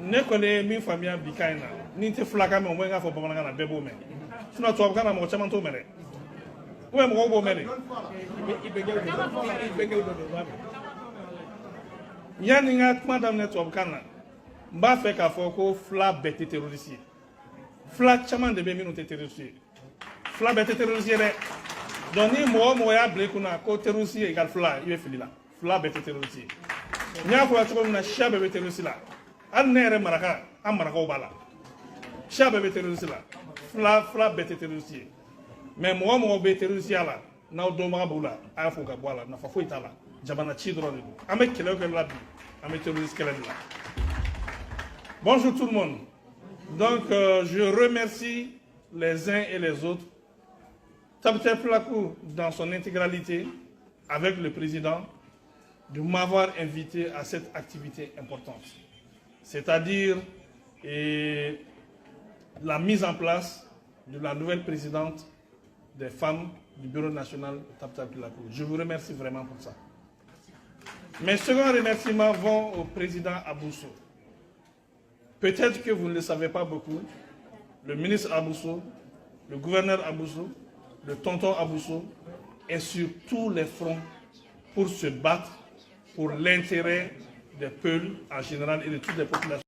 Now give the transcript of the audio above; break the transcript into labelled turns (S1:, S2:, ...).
S1: ne connais min famille bikaina ni te flaka me mwenga fo bamana na bebo me suna to abkana mo chama to mere we mo go mere yani nga madame ne to abkana mba fe ka fo ko fla bete terroriste fla chama de be minu te terroriste fla bete terroriste de doni mo ya ble kuna ko terroriste egal fla ibe filila fla bete terroriste nya ko to na shabe bete terroriste la an nere maraka an maraka bala shabe be terroriste la fla bete terroriste mais mo be terroriste la na do ma bula afu ga bala na fa foitala jabana chidro ni ame kele ko la bi ame terroriste kele la. Bonjour tout le monde. Donc je remercie les uns et les autres. Tabter Plakou dans son intégralité avec le président de m'avoir invité à cette activité importante. C'est-à-dire la mise en place de la nouvelle présidente des femmes du Bureau national Tabter Plakou. Je vous remercie vraiment pour ça. Mes seconds remerciements vont au président Abousso. Peut-être que vous ne le savez pas beaucoup, le ministre Abousso, le gouverneur Abousso, le tonton Abousso est sur tous les fronts pour se battre pour l'intérêt des peuples en général et de toutes les populations.